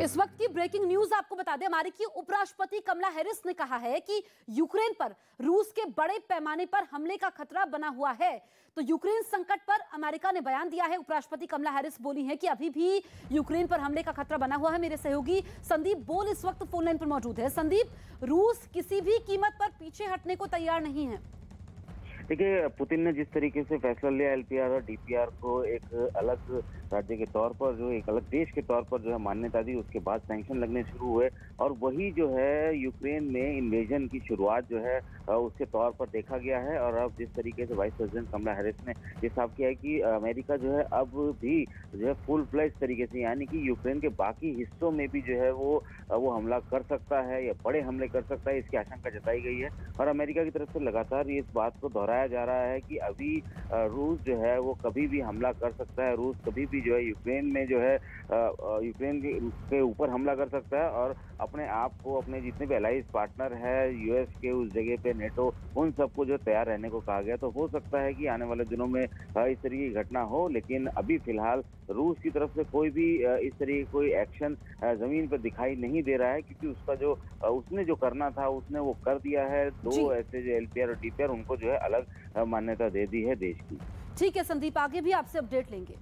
इस वक्त की ब्रेकिंग न्यूज आपको बता दें, अमेरिकी उपराष्ट्रपति कमला हैरिस ने कहा है कि यूक्रेन पर रूस के बड़े पैमाने पर हमले का खतरा बना हुआ है। तो यूक्रेन संकट पर अमेरिका ने बयान दिया है। उपराष्ट्रपति कमला हैरिस बोली हैं कि अभी भी यूक्रेन पर हमले का खतरा बना हुआ है। मेरे सहयोगी संदीप बोल इस वक्त फोन लाइन पर मौजूद है। संदीप, रूस किसी भी कीमत पर पीछे हटने को तैयार नहीं है। देखिए, पुतिन ने जिस तरीके से फैसला लिया एलपीआर और डीपीआर को एक अलग राज्य के तौर पर, जो एक अलग देश के तौर पर जो है मान्यता दी, उसके बाद सैंक्शन लगने शुरू हुए और वही जो है यूक्रेन में इन्वेजन की शुरुआत जो है उसके तौर पर देखा गया है। और अब जिस तरीके से वाइस प्रेसिडेंट कमला हैरिस ने ये साफ किया है कि अमेरिका जो है अब भी जो है फुल फ्लेज तरीके से, यानी कि यूक्रेन के बाकी हिस्सों में भी जो है वो हमला कर सकता है या बड़े हमले कर सकता है, इसकी आशंका जताई गई है। और अमेरिका की तरफ से लगातार इस बात को दोहराया जा रहा है कि अभी रूस जो है वो कभी भी हमला कर सकता है, रूस कभी भी जो है यूक्रेन में जो है यूक्रेन के ऊपर हमला कर सकता है और अपने आप को, अपने जितने भी एलाइज पार्टनर है यूएस के उस जगह पे, नेटो, उन सबको जो तैयार रहने को कहा गया। तो हो सकता है कि आने वाले दिनों में इस तरीके की घटना हो, लेकिन अभी फिलहाल रूस की तरफ से कोई भी इस तरीके कोई एक्शन जमीन पर दिखाई नहीं दे रहा है, क्योंकि उसने जो करना था उसने वो कर दिया है। दो ऐसे जो एलपीआर और डीपीआर, उनको जो है अलग मान्यता दे दी है देश की। ठीक है संदीप, आगे भी आपसे अपडेट लेंगे।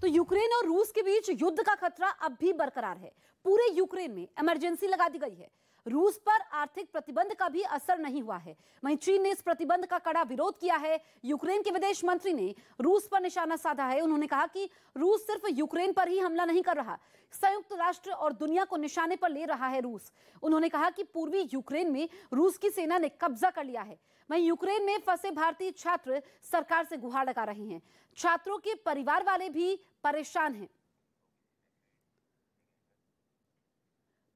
तो यूक्रेन और रूस के बीच युद्ध का खतरा अब भी बरकरार है। पूरे यूक्रेन में इमरजेंसी लगा दी गई है। रूस पर आर्थिक प्रतिबंध का भी असर नहीं हुआ है। वहीं चीन ने इस प्रतिबंध का कड़ा विरोध किया है। यूक्रेन के विदेश मंत्री ने रूस पर निशाना साधा है। उन्होंने कहा कि रूस सिर्फ यूक्रेन पर ही हमला नहीं कर रहा, संयुक्त राष्ट्र और दुनिया को निशाने पर ले रहा है रूस। उन्होंने कहा कि पूर्वी यूक्रेन में रूस की सेना ने कब्जा कर लिया है। वहीं यूक्रेन में फंसे भारतीय छात्र सरकार से गुहार लगा रहे हैं। छात्रों के परिवार वाले भी परेशान हैं।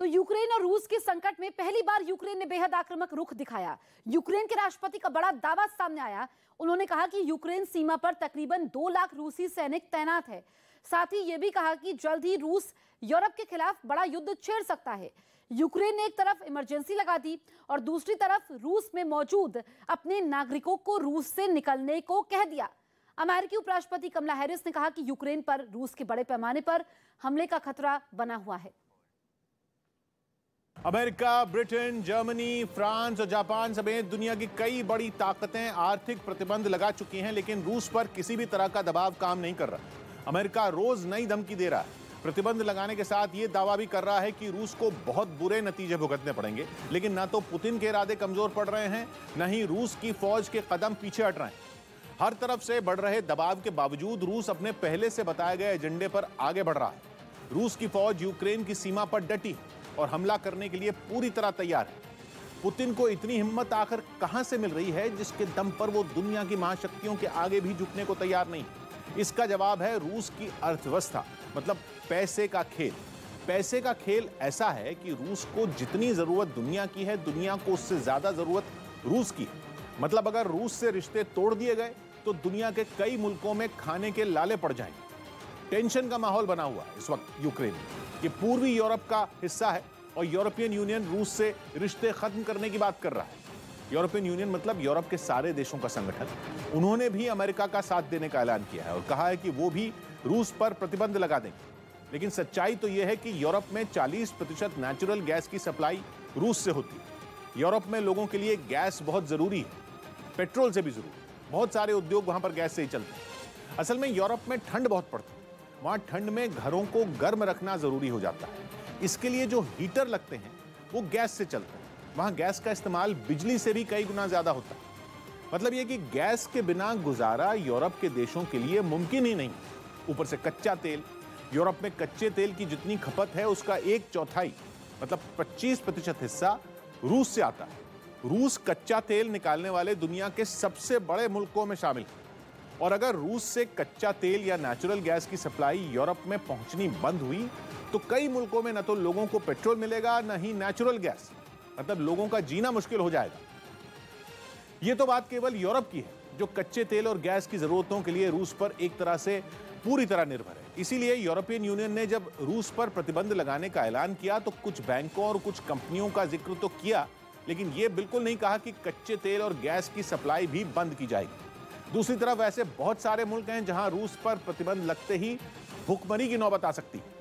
तो यूक्रेन और रूस के संकट में पहली बार यूक्रेन ने बेहद आक्रामक रुख दिखाया। यूक्रेन के राष्ट्रपति का बड़ा दावा सामने आया। उन्होंने कहा कि यूक्रेन सीमा पर तकरीबन 2 लाख रूसी सैनिक तैनात है। साथ ही यह भी कहा कि जल्द ही रूस यूरोप के खिलाफ बड़ा युद्ध छेड़ सकता है। यूक्रेन ने एक तरफ इमरजेंसी लगा दी और दूसरी तरफ रूस में मौजूद अपने नागरिकों को रूस से निकलने को कह दिया। अमेरिकी उपराष्ट्रपति कमला हैरिस ने कहा कि यूक्रेन पर रूस के बड़े पैमाने पर हमले का खतरा बना हुआ है। अमेरिका, ब्रिटेन, जर्मनी, फ्रांस और जापान समेत दुनिया की कई बड़ी ताकतें आर्थिक प्रतिबंध लगा चुकी हैं, लेकिन रूस पर किसी भी तरह का दबाव काम नहीं कर रहा। अमेरिका रोज नई धमकी दे रहा है। प्रतिबंध लगाने के साथ ये दावा भी कर रहा है कि रूस को बहुत बुरे नतीजे भुगतने पड़ेंगे, लेकिन ना तो पुतिन के इरादे कमजोर पड़ रहे हैं, न ही रूस की फौज के कदम पीछे हट रहे हैं। हर तरफ से बढ़ रहे दबाव के बावजूद रूस अपने पहले से बताए गए एजेंडे पर आगे बढ़ रहा है। रूस की फौज यूक्रेन की सीमा पर डटी है और हमला करने के लिए पूरी तरह तैयार है। पुतिन को इतनी हिम्मत आखिर कहां से मिल रही है जिसके दम पर वो दुनिया की महाशक्तियों के आगे भी झुकने को तैयार नहीं? इसका जवाब है रूस की अर्थव्यवस्था, मतलब पैसे का खेल। पैसे का खेल ऐसा है कि रूस को जितनी जरूरत दुनिया की है, दुनिया को उससे ज्यादा जरूरत रूस की है। मतलब अगर रूस से रिश्ते तोड़ दिए गए तो दुनिया के कई मुल्कों में खाने के लाले पड़ जाएंगे। टेंशन का माहौल बना हुआ है इस वक्त यूक्रेन में। ये पूर्वी यूरोप का हिस्सा है और यूरोपियन यूनियन रूस से रिश्ते खत्म करने की बात कर रहा है। यूरोपियन यूनियन मतलब यूरोप के सारे देशों का संगठन। उन्होंने भी अमेरिका का साथ देने का ऐलान किया है और कहा है कि वो भी रूस पर प्रतिबंध लगा देंगे। लेकिन सच्चाई तो यह है कि यूरोप में 40% नेचुरल गैस की सप्लाई रूस से होती है। यूरोप में लोगों के लिए गैस बहुत जरूरी है, पेट्रोल से भी जरूरी। बहुत सारे उद्योग वहां पर गैस से ही चलते हैं। असल में यूरोप में ठंड बहुत पड़ती है। वहां ठंड में घरों को गर्म रखना जरूरी हो जाता है। इसके लिए जो हीटर लगते हैं वो गैस से चलते हैं। वहां गैस का इस्तेमाल बिजली से भी कई गुना ज्यादा होता है। मतलब यह कि गैस के बिना गुजारा यूरोप के देशों के लिए मुमकिन ही नहीं। ऊपर से कच्चा तेल, यूरोप में कच्चे तेल की जितनी खपत है उसका 1/4 मतलब 25% हिस्सा रूस से आता है। रूस कच्चा तेल निकालने वाले दुनिया के सबसे बड़े मुल्कों में शामिल है। और अगर रूस से कच्चा तेल या नेचुरल गैस की सप्लाई यूरोप में पहुंचनी बंद हुई तो कई मुल्कों में न तो लोगों को पेट्रोल मिलेगा, न ही नेचुरल गैस। मतलब लोगों का जीना मुश्किल हो जाएगा। यह तो बात केवल यूरोप की है, जो कच्चे तेल और गैस की जरूरतों के लिए रूस पर एक तरह से पूरी तरह निर्भर है। इसीलिए यूरोपियन यूनियन ने जब रूस पर प्रतिबंध लगाने का ऐलान किया तो कुछ बैंकों और कुछ कंपनियों का जिक्र तो किया, लेकिन यह बिल्कुल नहीं कहा कि कच्चे तेल और गैस की सप्लाई भी बंद की जाएगी। दूसरी तरफ ऐसे बहुत सारे मुल्क हैं जहां रूस पर प्रतिबंध लगते ही भुखमरी की नौबत आ सकती है।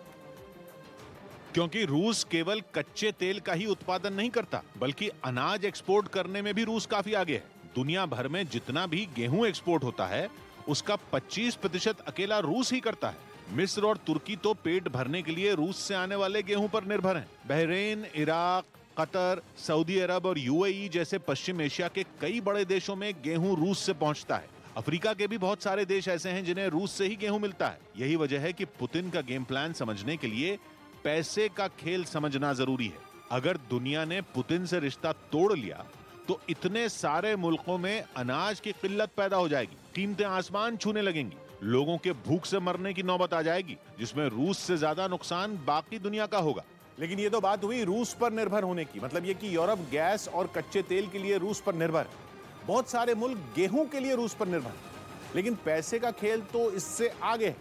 क्योंकि रूस केवल कच्चे तेल का ही उत्पादन नहीं करता, बल्कि अनाज एक्सपोर्ट करने में भी रूस काफी आगे है। दुनिया भर में जितना भी गेहूं एक्सपोर्ट होता है, उसका 25% अकेला रूस ही करता है। मिस्र और तुर्की तो पेट भरने के लिए रूस से आने वाले गेहूं पर निर्भर हैं। बहरीन, इराक, कतर, सऊदी अरब और यूएई जैसे पश्चिम एशिया के कई बड़े देशों में गेहूं रूस से पहुंचता है। अफ्रीका के भी बहुत सारे देश ऐसे हैं जिन्हें रूस से ही गेहूं मिलता है। यही वजह है कि पुतिन का गेम प्लान समझने के लिए पैसे का खेल समझना जरूरी है। अगर दुनिया ने पुतिन से रिश्ता तोड़ लिया तो इतने सारे मुल्कों में अनाज की किल्लत पैदा हो जाएगी, कीमतें आसमान छूने लगेंगी, लोगों के भूख से मरने की नौबत आ जाएगी, जिसमें रूस से ज्यादा नुकसान बाकी दुनिया का होगा। लेकिन ये तो बात हुई रूस पर निर्भर होने की, मतलब ये कि यूरोप गैस और कच्चे तेल के लिए रूस पर निर्भर है। बहुत सारे मुल्क गेहूं के लिए रूस पर निर्भर है। लेकिन पैसे का खेल तो इससे आगे है।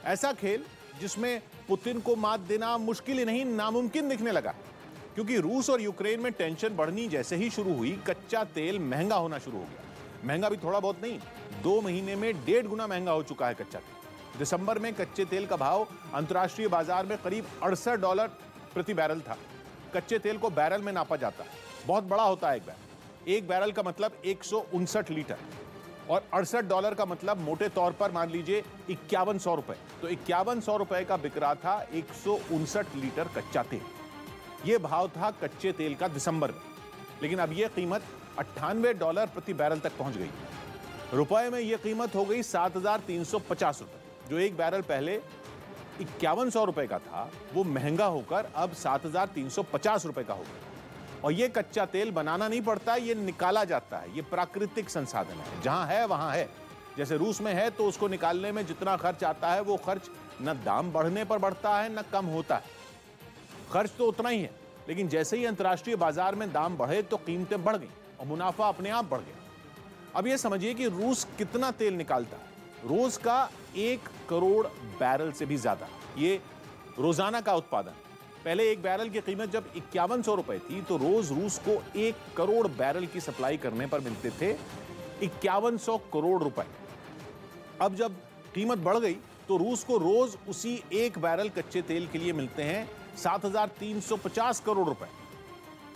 ऐसा खेल जिसमें पुतिन को मात देना मुश्किल ही नहीं, नामुमकिन दिखने लगा, क्योंकि रूस और यूक्रेन में टेंशन बढ़नी जैसे ही शुरू हुई, कच्चा तेल महंगा होना शुरू हो गया। महंगा भी थोड़ा बहुत नहीं, 2 महीने में 1.5 गुना महंगा हो चुका है कच्चा तेल। दिसंबर में कच्चे तेल का भाव अंतर्राष्ट्रीय बाजार में करीब $68 प्रति बैरल था। कच्चे तेल को बैरल में नापा जाता है, बहुत बड़ा होता है एक बैरल। एक बैरल का मतलब 159 लीटर और $68 का मतलब मोटे तौर पर मान लीजिए 5100 रुपए। तो 5100 रुपए का बिक रहा था 159 लीटर कच्चा तेल। यह भाव था कच्चे तेल का दिसंबर में। लेकिन अब यह कीमत $98 प्रति बैरल तक पहुंच गई। रुपए में यह कीमत हो गई 7350 रुपए। जो एक बैरल पहले 5100 रुपए का था, वो महंगा होकर अब 7350 रुपए का हो गया। और ये कच्चा तेल बनाना नहीं पड़ता, ये निकाला जाता है। ये प्राकृतिक संसाधन है, जहां है वहां है। जैसे रूस में है तो उसको निकालने में जितना खर्च आता है, वो खर्च न दाम बढ़ने पर बढ़ता है न कम होता है। खर्च तो उतना ही है, लेकिन जैसे ही अंतर्राष्ट्रीय बाजार में दाम बढ़े तो कीमतें बढ़ गई और मुनाफा अपने आप बढ़ गया। अब ये समझिए कि रूस कितना तेल निकालता है। रोज का 1 करोड़ बैरल से भी ज्यादा ये रोजाना का उत्पादन। पहले एक बैरल की कीमत जब 5100 रुपए थी, तो रोज रूस को 1 करोड़ बैरल की सप्लाई करने पर मिलते थे 5100 करोड़ रुपए। अब जब कीमत बढ़ गई तो रूस को रोज उसी 1 बैरल कच्चे तेल के लिए मिलते हैं 7350 करोड़ रुपए।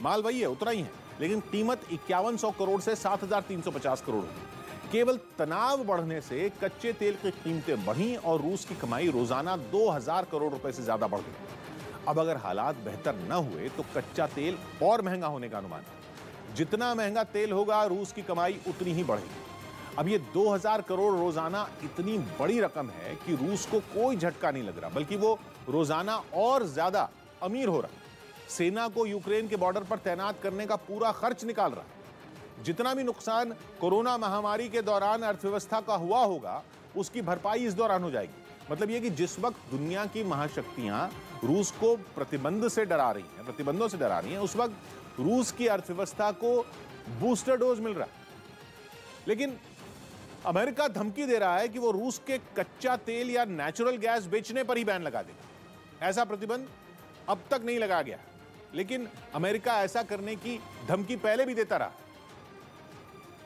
माल वही है, उतना ही है, लेकिन कीमत 5100 करोड़ से 7350 करोड़ हुई। केवल तनाव बढ़ने से कच्चे तेल की कीमतें बढ़ी और रूस की कमाई रोजाना 2000 करोड़ रुपए से ज्यादा बढ़ गई। अब अगर हालात बेहतर न हुए तो कच्चा तेल और महंगा होने का अनुमान है। जितना महंगा तेल होगा, रूस की कमाई उतनी ही बढ़ेगी। अब ये 2000 करोड़ रोजाना इतनी बड़ी रकम है कि रूस को कोई झटका नहीं लग रहा, बल्कि वो रोजाना और ज्यादा अमीर हो रहा है। सेना को यूक्रेन के बॉर्डर पर तैनात करने का पूरा खर्च निकाल रहा है। जितना भी नुकसान कोरोना महामारी के दौरान अर्थव्यवस्था का हुआ होगा, उसकी भरपाई इस दौरान हो जाएगी। मतलब ये कि जिस वक्त दुनिया की महाशक्तियां रूस को प्रतिबंधों से डरा रही हैं, उस वक्त रूस की अर्थव्यवस्था को बूस्टर डोज मिल रहा है। लेकिन अमेरिका धमकी दे रहा है कि वो रूस के कच्चा तेल या नेचुरल गैस बेचने पर ही बैन लगा देगा। ऐसा प्रतिबंध अब तक नहीं लगाया गया, लेकिन अमेरिका ऐसा करने की धमकी पहले भी देता रहा।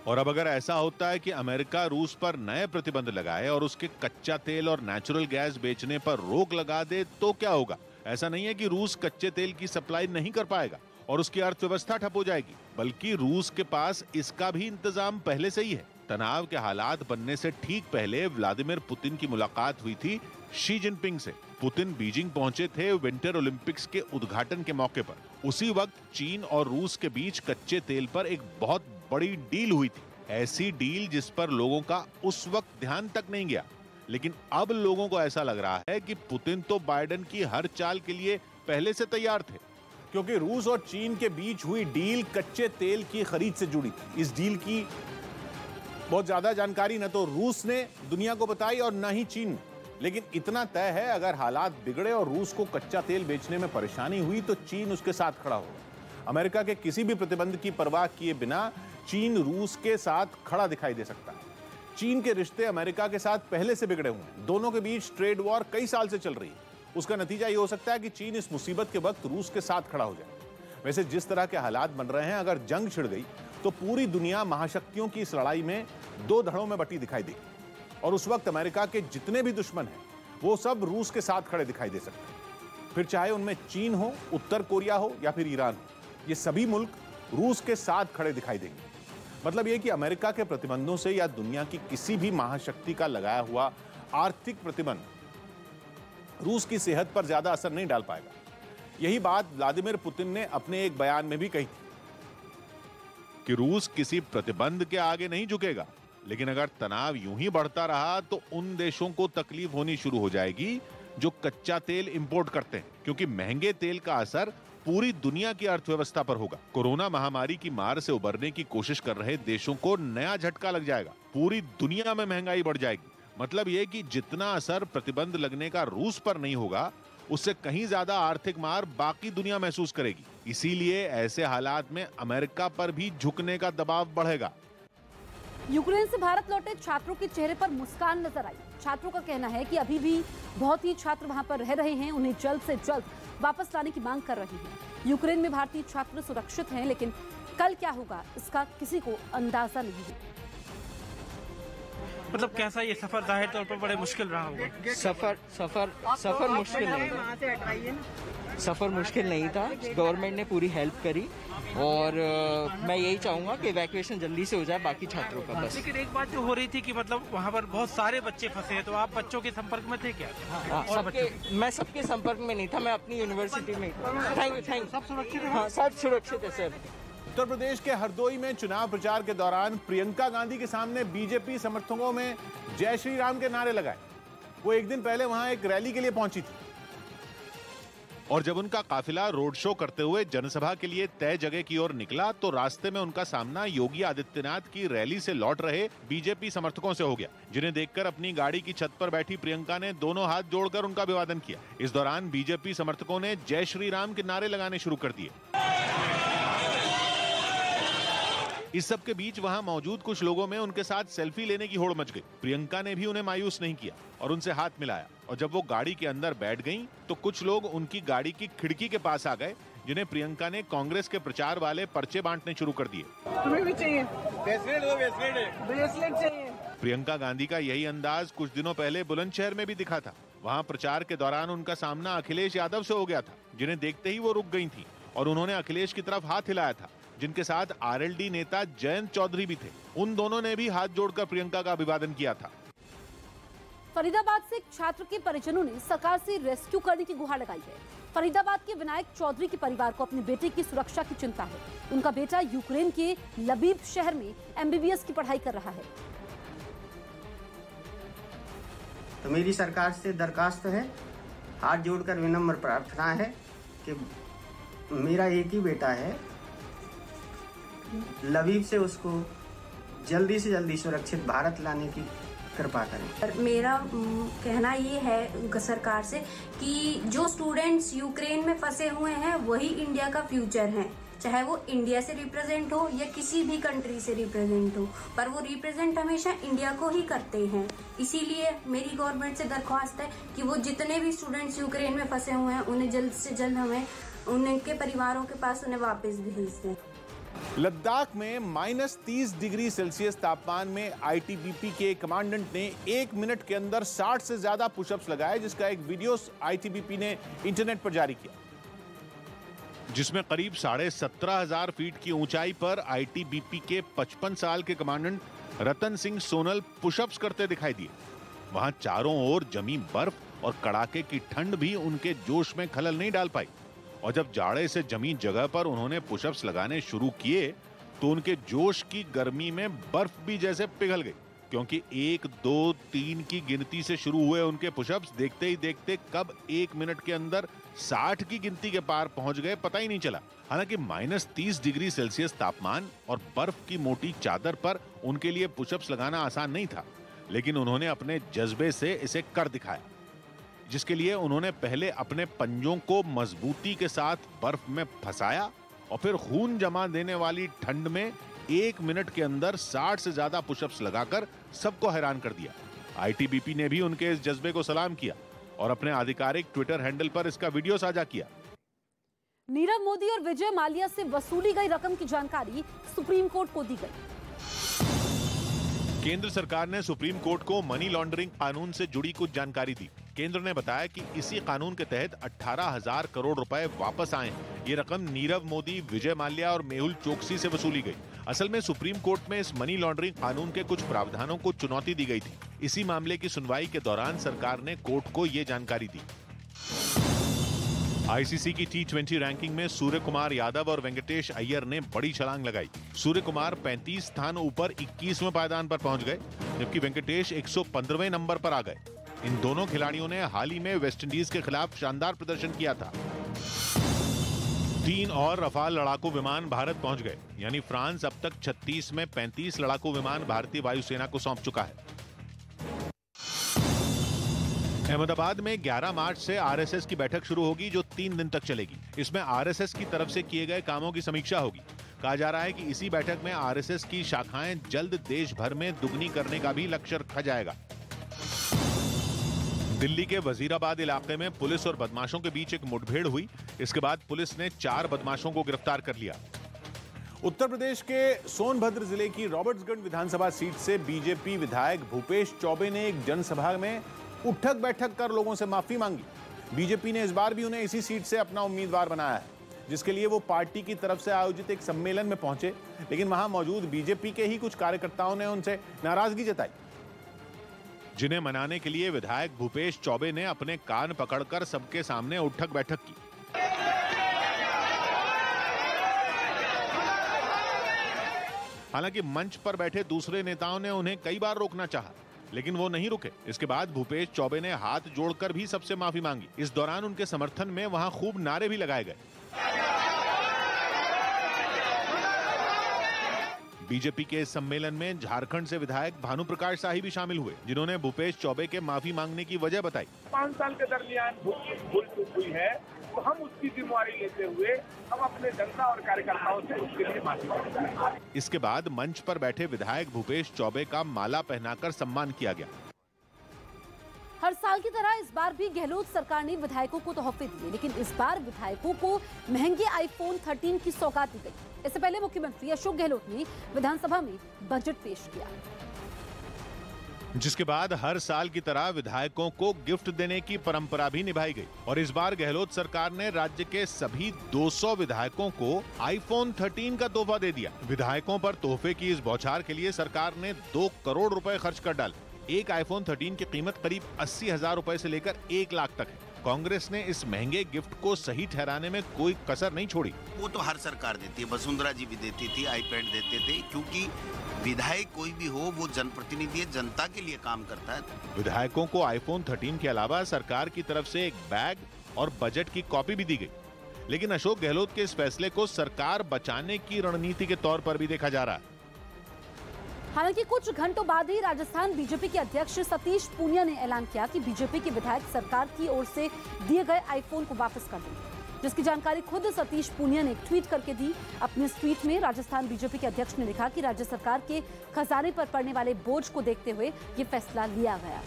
और अब अगर ऐसा होता है कि अमेरिका रूस पर नए प्रतिबंध लगाए और उसके कच्चा तेल और नेचुरल गैस बेचने पर रोक लगा दे, तो क्या होगा? ऐसा नहीं है कि रूस कच्चे तेल की सप्लाई नहीं कर पाएगा और उसकी अर्थव्यवस्था ठप हो जाएगी, बल्कि रूस के पास इसका भी इंतजाम पहले से ही है। तनाव के हालात बनने से ठीक पहले व्लादिमीर पुतिन की मुलाकात हुई थी शी जिनपिंग से। पुतिन बीजिंग पहुंचे थे विंटर ओलंपिक्स के उद्घाटन के मौके पर। उसी वक्त चीन और रूस के बीच कच्चे तेल पर एक बहुत बड़ी डील हुई थी। ऐसी डील जिस पर लोगों का उस वक्त ध्यान तक नहीं गया, लेकिन अब लोगों को ऐसा लग रहा है कि पुतिन तो बाइडेन की हर चाल के लिए पहले से तैयार थे, क्योंकि रूस और चीन के बीच हुई डील कच्चे तेल की खरीद से जुड़ी थी। इस डील की बहुत ज्यादा जानकारी न तो रूस ने दुनिया को बताई और न ही चीन ने, लेकिन इतना तय है, अगर हालात बिगड़े और रूस को कच्चा तेल बेचने में परेशानी हुई तो चीन उसके साथ खड़ा होगा। अमेरिका के किसी भी प्रतिबंध की परवाह किए बिना चीन रूस के साथ खड़ा दिखाई दे सकता है। चीन के रिश्ते अमेरिका के साथ पहले से बिगड़े हुए हैं। दोनों के बीच ट्रेड वॉर कई साल से चल रही है। उसका नतीजा यह हो सकता है कि चीन इस मुसीबत के वक्त रूस के साथ खड़ा हो जाए। वैसे जिस तरह के हालात बन रहे हैं, अगर जंग छिड़ गई तो पूरी दुनिया महाशक्तियों की इस लड़ाई में 2 धड़ों में बटी दिखाई देगी और उस वक्त अमेरिका के जितने भी दुश्मन हैं वो सब रूस के साथ खड़े दिखाई दे सकते हैं। फिर चाहे उनमें चीन हो, उत्तर कोरिया हो या फिर ईरान हो, ये सभी मुल्क रूस के साथ खड़े दिखाई देंगे। मतलब यह कि अमेरिका के प्रतिबंधों से या दुनिया की किसी भी महाशक्ति का लगाया हुआ आर्थिक प्रतिबंध रूस की सेहत पर ज्यादा असर नहीं डाल पाएगा। यही बात व्लादिमीर पुतिन ने अपने एक बयान में भी कही थी कि रूस किसी प्रतिबंध के आगे नहीं झुकेगा, लेकिन अगर तनाव यूं ही बढ़ता रहा तो उन देशों को तकलीफ होनी शुरू हो जाएगी जो कच्चा तेल इंपोर्ट करते हैं, क्योंकि महंगे तेल का असर पूरी दुनिया की अर्थव्यवस्था पर होगा। कोरोना महामारी की मार से उबरने की कोशिश कर रहे देशों को नया झटका लग जाएगा। पूरी दुनिया में महंगाई बढ़ जाएगी। मतलब यह कि जितना असर प्रतिबंध लगने का रूस पर नहीं होगा, उससे कहीं ज्यादा आर्थिक मार बाकी दुनिया महसूस करेगी। इसीलिए ऐसे हालात में अमेरिका पर भी झुकने का दबाव बढ़ेगा। यूक्रेन से भारत लौटे छात्रों के चेहरे पर मुस्कान नजर आई। छात्रों का कहना है कि अभी भी बहुत ही छात्र वहां पर रह रहे हैं, उन्हें जल्द से जल्द वापस लाने की मांग कर रहे हैं। यूक्रेन में भारतीय छात्र सुरक्षित हैं, लेकिन कल क्या होगा इसका किसी को अंदाजा नहीं है। मतलब कैसा ये सफर जाहिर तौर पर बड़े मुश्किल रहा होगा। सफर मुश्किल नहीं था। सफर मुश्किल नहीं था। गवर्नमेंट ने पूरी हेल्प करी और मैं यही चाहूंगा कि इवैक्यूएशन जल्दी से हो जाए बाकी छात्रों का। बस लेकिन एक बात जो हो रही थी कि मतलब वहाँ पर बहुत सारे बच्चे फंसे हैं, तो आप बच्चों के संपर्क में थे क्या? मैं सबके संपर्क में नहीं था, मैं अपनी यूनिवर्सिटी में। Thank you. सब सुरक्षित है? हाँ, सब सुरक्षित है सर। उत्तर प्रदेश के हरदोई में चुनाव प्रचार के दौरान प्रियंका गांधी के सामने बीजेपी समर्थकों में जय श्री राम के नारे लगाए। वो एक दिन पहले वहां एक रैली के लिए पहुंची थी और जब उनका काफिला रोड शो करते हुए जनसभा के लिए तय जगह की ओर निकला तो रास्ते में उनका सामना योगी आदित्यनाथ की रैली से लौट रहे बीजेपी समर्थकों से हो गया, जिन्हें देखकर अपनी गाड़ी की छत पर बैठी प्रियंका ने दोनों हाथ जोड़कर उनका अभिवादन किया। इस दौरान बीजेपी समर्थकों ने जय श्री राम के नारे लगाने शुरू कर दिए। इस सब के बीच वहां मौजूद कुछ लोगों में उनके साथ सेल्फी लेने की होड़ मच गई। प्रियंका ने भी उन्हें मायूस नहीं किया और उनसे हाथ मिलाया, और जब वो गाड़ी के अंदर बैठ गईं, तो कुछ लोग उनकी गाड़ी की खिड़की के पास आ गए, जिन्हें प्रियंका ने कांग्रेस के प्रचार वाले पर्चे बांटने शुरू कर दिए। तुम्हें भी चाहिए ब्रेसलेट चाहिए। प्रियंका गांधी का यही अंदाज कुछ दिनों पहले बुलंदशहर में भी दिखा था। वहां प्रचार के दौरान उनका सामना अखिलेश यादव से हो गया था, जिन्हें देखते ही वो रुक गई थी और उन्होंने अखिलेश की तरफ हाथ हिलाया था, जिनके साथ आरएलडी नेता जयंत चौधरी भी थे। उन दोनों ने भी हाथ जोड़कर प्रियंका का अभिवादन किया था। फरीदाबाद से एक छात्र के परिजनों ने सरकार से रेस्क्यू करने की गुहार लगाई है। फरीदाबाद के विनायक चौधरी के परिवार को अपने बेटे की सुरक्षा की चिंता है। उनका बेटा यूक्रेन के लबीब शहर में एमबीबीएस की पढ़ाई कर रहा है। तो मेरी सरकार से दरखास्त है, हाथ जोड़कर विनम्र प्रार्थना है कि मेरा एक ही बेटा है, लबीब से उसको जल्दी से जल्दी सुरक्षित भारत लाने की कृपा करें। मेरा कहना ये है सरकार से कि जो स्टूडेंट्स यूक्रेन में फंसे हुए हैं वही इंडिया का फ्यूचर है, चाहे वो इंडिया से रिप्रेजेंट हो या किसी भी कंट्री से रिप्रेजेंट हो, पर वो रिप्रेजेंट हमेशा इंडिया को ही करते हैं। इसीलिए मेरी गवर्नमेंट से दरख्वास्त है कि वो जितने भी स्टूडेंट्स यूक्रेन में फंसे हुए हैं उन्हें जल्द से जल्द हमें उनके परिवारों के पास उन्हें वापस भेज दें। लद्दाख में -30 डिग्री सेल्सियस तापमान में आईटीबीपी के कमांडेंट ने 1 मिनट के अंदर 60 से ज्यादा पुशअप्स लगाए, जिसका एक वीडियो आईटीबीपी ने इंटरनेट पर जारी किया, जिसमें करीब 17,500 फीट की ऊंचाई पर आईटीबीपी के 55 साल के कमांडेंट रतन सिंह सोनल पुशअप्स करते दिखाई दिए। वहां चारों ओर जमी बर्फ और कड़ाके की ठंड भी उनके जोश में खलल नहीं डाल पाई, और जब जाड़े से जमी जगह पर उन्होंने पुशअप्स लगाने शुरू किए तो उनके जोश की गर्मी में बर्फ भी जैसे पिघल गई, क्योंकि 1, 2, 3 की गिनती से शुरू हुए उनके पुशअप्स देखते ही देखते कब 1 मिनट के अंदर 60 की गिनती के पार पहुंच गए पता ही नहीं चला। हालांकि -30 डिग्री सेल्सियस तापमान और बर्फ की मोटी चादर पर उनके लिए पुशअप्स लगाना आसान नहीं था, लेकिन उन्होंने अपने जज्बे से इसे कर दिखाया, जिसके लिए उन्होंने पहले अपने पंजों को मजबूती के साथ बर्फ में फंसाया और फिर खून जमा देने वाली ठंड में 1 मिनट के अंदर 60 से ज्यादा पुशअप्स लगाकर सबको हैरान कर दिया। आईटीबीपी ने भी उनके इस जज्बे को सलाम किया और अपने आधिकारिक ट्विटर हैंडल पर इसका वीडियो साझा किया। नीरव मोदी और विजय माल्या से वसूली गई रकम की जानकारी सुप्रीम कोर्ट को दी गई। केंद्र सरकार ने सुप्रीम कोर्ट को मनी लॉन्ड्रिंग कानून से जुड़ी कुछ जानकारी दी। केंद्र ने बताया कि इसी कानून के तहत 18,000 करोड़ रुपए वापस आए। ये रकम नीरव मोदी, विजय माल्या और मेहुल चोकसी से वसूली गई। असल में सुप्रीम कोर्ट में इस मनी लॉन्ड्रिंग कानून के कुछ प्रावधानों को चुनौती दी गई थी। इसी मामले की सुनवाई के दौरान सरकार ने कोर्ट को ये जानकारी दी। आईसीसी की T20 रैंकिंग में सूर्य कुमार यादव और वेंकटेश अय्यर ने बड़ी छलांग लगाई। सूर्य कुमार 35 स्थान ऊपर 21वें पायदान पर पहुंच गए, जबकि वेंकटेश 115वें नंबर पर आ गए। इन दोनों खिलाड़ियों ने हाल ही में वेस्टइंडीज के खिलाफ शानदार प्रदर्शन किया था। 3 और रफाल लड़ाकू विमान भारत पहुंच गए, यानी फ्रांस अब तक 36 में 35 लड़ाकू विमान भारतीय वायुसेना को सौंप चुका है। अहमदाबाद में 11 मार्च से आरएसएस की बैठक शुरू होगी, जो 3 दिन तक चलेगी। इसमें आरएसएस की तरफ से किए गए कामों की समीक्षा होगी। कहा जा रहा है कि इसी बैठक में आरएसएस की शाखाएं जल्द देश भर में दुगनी करने का भी लक्ष्य रखा जाएगा। दिल्ली के वजीराबाद इलाके में पुलिस और बदमाशों के बीच एक मुठभेड़ हुई। इसके बाद पुलिस ने 4 बदमाशों को गिरफ्तार कर लिया। उत्तर प्रदेश के सोनभद्र जिले की रॉबर्ट्सगंज विधानसभा सीट से बीजेपी विधायक भूपेश चौबे ने एक जनसभा में उठक बैठक कर लोगों से माफी मांगी। बीजेपी ने इस बार भी उन्हें इसी सीट से अपना उम्मीदवार बनाया है, जिसके लिए वो पार्टी की तरफ से आयोजित एक सम्मेलन में पहुंचे, लेकिन वहां मौजूद बीजेपी के ही कुछ कार्यकर्ताओं ने उनसे नाराजगी जताई, जिन्हें मनाने के लिए विधायक भूपेश चौबे ने अपने कान पकड़कर सबके सामने उठक बैठक की। हालांकि मंच पर बैठे दूसरे नेताओं ने उन्हें कई बार रोकना चाहा, लेकिन वो नहीं रुके। इसके बाद भूपेश चौबे ने हाथ जोड़कर भी सबसे माफी मांगी। इस दौरान उनके समर्थन में वहां खूब नारे भी लगाए गए। बीजेपी के इस सम्मेलन में झारखंड से विधायक भानु प्रकाश शाही भी शामिल हुए, जिन्होंने भूपेश चौबे के माफी मांगने की वजह बताई। 5 साल के दरमियान भूल चूक हुई है, तो हम उसकी जिम्मेवारी लेते हुए हम अपने जनता और कार्यकर्ताओं से उसके लिए माफी मांगते हैं। इसके बाद मंच पर बैठे विधायक भूपेश चौबे का माला पहनाकर सम्मान किया गया। हर साल की तरह इस बार भी गहलोत सरकार ने विधायकों को तोहफे दिए, लेकिन इस बार विधायकों को महंगे आईफोन 13 की सौगात दी गई। इससे पहले मुख्यमंत्री अशोक गहलोत ने विधानसभा में बजट पेश किया, जिसके बाद हर साल की तरह विधायकों को गिफ्ट देने की परंपरा भी निभाई गई। और इस बार गहलोत सरकार ने राज्य के सभी 200 विधायकों को आईफोन 13 का तोहफा दे दिया। विधायकों पर तोहफे की इस बौछार के लिए सरकार ने 2 करोड़ रुपए खर्च कर डाले। एक आईफोन 13 की कीमत करीब 80,000 रुपए से लेकर 1 लाख तक है। कांग्रेस ने इस महंगे गिफ्ट को सही ठहराने में कोई कसर नहीं छोड़ी। वो तो हर सरकार देती है, वसुंधरा जी भी देती थी, आईपैड देते थे, क्योंकि विधायक कोई भी हो वो जनप्रतिनिधि है, जनता के लिए काम करता है। विधायकों को आईफोन 13 के अलावा सरकार की तरफ से एक बैग और बजट की कॉपी भी दी गई, लेकिन अशोक गहलोत के इस फैसले को सरकार बचाने की रणनीति के तौर पर भी देखा जा रहा है। हालांकि कुछ घंटों बाद ही राजस्थान बीजेपी के अध्यक्ष सतीश पूनिया ने ऐलान किया कि बीजेपी के विधायक सरकार की ओर से दिए गए आईफोन को वापस कर देंगे, जिसकी जानकारी खुद सतीश पूनिया ने एक ट्वीट करके दी। अपने इस ट्वीट में राजस्थान बीजेपी के अध्यक्ष ने लिखा कि राज्य सरकार के खजाने पर पड़ने वाले बोझ को देखते हुए ये फैसला लिया गया।